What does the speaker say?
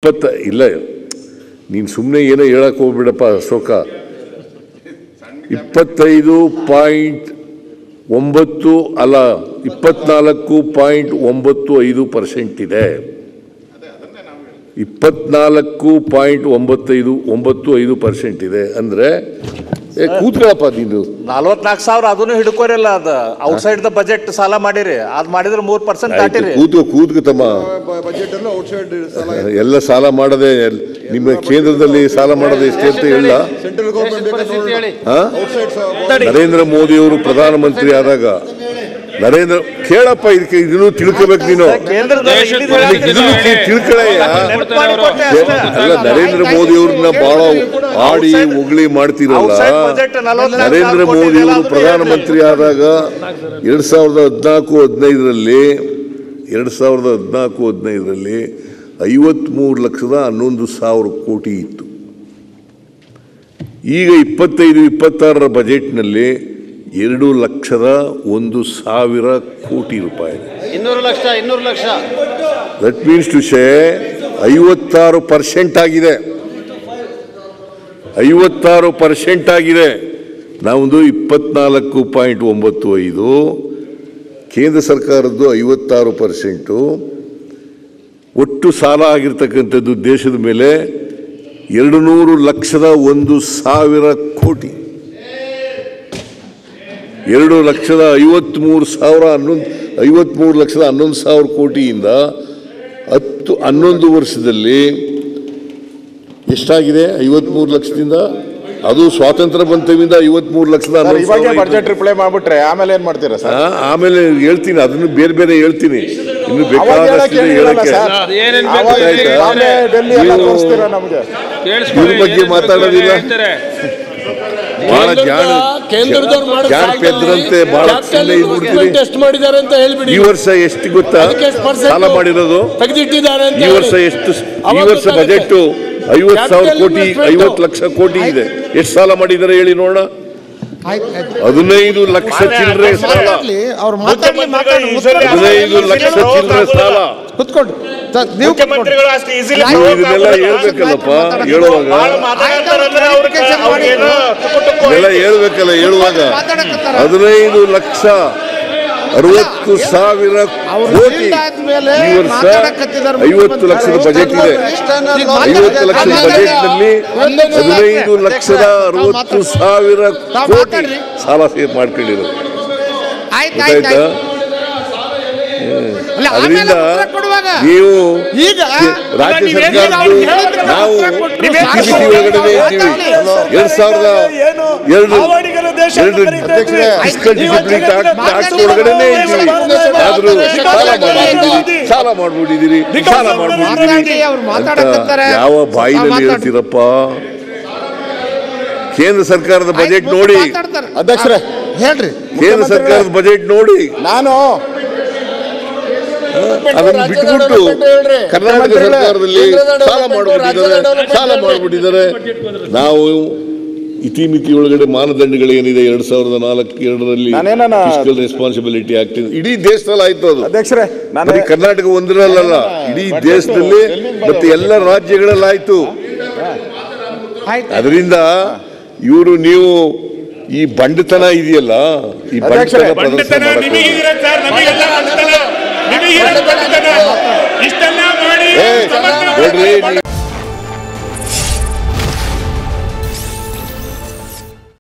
ಇಲ್ಲ ನೀನು ಸುಮ್ಮನೆ ಏನೋ ಹೇಳಕ್ಕೆ ಹೋಗ್ಬಿಡಪ್ಪ ಅಶೋಕ. 25.9 ಅಲ್ಲ 24.95% ಇದೆ. 24.95% ಇದೆ ಅಂದ್ರೆ ಕೂತ್ಕೊಳ್ಳಪ್ಪ ನೀನು 44,000 ಅದನ್ನು ಹಿಡ್ಕೋರಿಲ್ಲ. ಅದು ಔಟ್ಸೈಡ್ ದ ಬಜೆಟ್ ಸಾಲ ಮಾಡಿರಿ, ಅದು ಮಾಡಿದ್ರೆ 3% ದಾಟಿರಿ. ಕೂತ್ಕತಮ್ಮ, ಎಲ್ಲ ಸಾಲ ಮಾಡದೆ ನಿಮ್ಮ ಕೇಂದ್ರದಲ್ಲಿ ಸಾಲ ಮಾಡೋದು ಎಷ್ಟೇ ಅಂತ ಹೇಳ. ನರೇಂದ್ರ ಮೋದಿ ಅವರು ಪ್ರಧಾನಮಂತ್ರಿ ಆದಾಗ ಕೇಳಪ್ಪ, ಇದನ್ನು ತಿಳ್ಕೋಬೇಕು ನೀನು. ತಿಳ್ಕೊಳ್ಳಯ್ಯ. ಅಲ್ಲ, ನರೇಂದ್ರ ಮೋದಿ ಅವ್ರನ್ನ ಬಹಳ ಆಡಿ ಹೊಗಳಿ ಮಾಡ್ತಿರಲ್ಲ. ನರೇಂದ್ರ ಮೋದಿ ಅವರು ಪ್ರಧಾನಮಂತ್ರಿ ಆದಾಗ 2014-15ರಲ್ಲಿ 53,11,00,000 ಕೋಟಿ ಇತ್ತು. ಈಗ 25-26ರ ಬಜೆಟ್ನಲ್ಲಿ 2,01,000 ಕೋಟಿ ರೂಪಾಯಿ. 200 lakh that means to say 56% ಆಗಿದೆ. 56% ಆಗಿದೆ. ನಾವೊಂದು 24.95, ಕೇಂದ್ರ ಸರ್ಕಾರದ್ದು 56%. ಒಟ್ಟು ಸಾಲ ಆಗಿರ್ತಕ್ಕಂಥದ್ದು ದೇಶದ ಮೇಲೆ 2,01,000 ಕೋಟಿ. 2,53,11,000 ಕೋಟಿಯಿಂದ 11 ವರ್ಷದಲ್ಲಿ ಎಷ್ಟಾಗಿದೆ? 53 ಲಕ್ಷದಿಂದ, ಅದು ಸ್ವಾತಂತ್ರ್ಯ ಬಂತವಿಂದ 53,11,000 ಬಜೆಟ್ ರಿಪ್ಲೈ ಮಾಡ್ಬಿಟ್ರೆ ಆಮೇಲೆ ಏನ್ ಮಾಡ್ತೀರಾ ಸರ್? ಆಮೇಲೆ ಹೇಳ್ತೀನಿ, ಅದನ್ನು ಬೇರೆ ಬೇರೆ ಹೇಳ್ತೀನಿ. ಇನ್ನು ಬೇಕಾದಷ್ಟು ಹೇಳಕ್ಕೆ ಇದ್ರ ಬಗ್ಗೆ ಮಾತಾಡೋದಿಲ್ಲ. ಬಹಳ ಜಾಣಪೆದ್ರಂತೆ ಬಹಳ ಈ ವರ್ಷ ಎಷ್ಟು ಗೊತ್ತಾ ಸಾಲ ಮಾಡಿರೋದು? ಈ ವರ್ಷ ಬಜೆಟ್ 50,000 ಕೋಟಿ, 50 ಲಕ್ಷ ಕೋಟಿ ಇದೆ. ಎಷ್ಟು ಸಾಲ ಮಾಡಿದ್ದಾರೆ ಹೇಳಿ ನೋಡೋಣ. 15 ಲಕ್ಷ ಚಿಲ್ಲರೆ ಸಾಲ. 15 ಲಕ್ಷ ಚಿಲ್ಲರೆ ಸಾಲ. ಇದನ್ನೆಲ್ಲ ಹೇಳ್ಬೇಕಲ್ಲಪ್ಪ ಹೇಳುವಾಗ. ಇದೆಲ್ಲ ಹೇಳ್ಬೇಕಲ್ಲ ಹೇಳುವಾಗ. 15,60,000 ಕೋಟಿ. ಈ ವರ್ಷ 50 ಲಕ್ಷದ ಬಜೆಟ್ ಇದೆ. 50 ಲಕ್ಷದ ಬಜೆಟ್ ನಲ್ಲಿ 15,60,000 ಕೋಟಿ ಸಾಲ ಸೇವ್ ಮಾಡ್ಕೊಂಡಿರೋದು. ಗೊತ್ತಾಯ್ತಾ? ಅದರಿಂದ ನೀವು ರಾಜ್ಯ ಸರ್ಕಾರ ನಾವು ಒಳಗಡೆ ಇದ್ದೀವಿ. 2002 ಒಳಗಡೆ ಇದ್ದೀವಿ. ಆದ್ರೂ ಸಾಲ ಮಾಡ್ಬಿಟ್ಟಿದ್ದೀರಿ ಯಾವ ಬಾಯಿನಲ್ಲಿ ಹೇಳ್ತೀರಪ್ಪ? ಕೇಂದ್ರ ಸರ್ಕಾರದ ಬಜೆಟ್ ನೋಡಿ ಅಧ್ಯಕ್ಷರೇ, ಹೇಳ್ರಿ. ಕೇಂದ್ರ ಸರ್ಕಾರದ ಬಜೆಟ್ ನೋಡಿ. ನಾನು ಅದನ್ನು ಬಿಟ್ಟುಬಿಟ್ಟು ಕರ್ನಾಟಕ ಸರ್ಕಾರದಲ್ಲಿ ಸಾಲ ಮಾಡಿಬಿಟ್ಟಿದ್ದಾರೆ. ನಾವು ಇತಿಮಿತಿ ಒಳಗಡೆ ಮಾನದಂಡಗಳೇನಿದೆ 2004-2ರಲ್ಲಿ ಫಿಸ್ಕಲ್ ರೆಸ್ಪಾನ್ಸಿಬಿಲಿಟಿ ಆಕ್ಟ್ ಇಡೀ ದೇಶದಲ್ಲಿ ಆಯ್ತು. ಅದು ಅಧ್ಯಕ್ಷರೇ, ಬರೀ ಕರ್ನಾಟಕ ಒಂದರಲ್ಲ, ಇಡೀ ದೇಶದಲ್ಲಿ ಮತ್ತೆ ಎಲ್ಲ ರಾಜ್ಯಗಳಲ್ಲಿ ಆಯ್ತು. ಅದರಿಂದ ನೀವು ಈ ಬಂಡತನ ಇದೆಯಲ್ಲ, ಈ ಬಂಡತನ ಪ್ರದರ್ಶನ ಮಾಡಕ್ಕೆ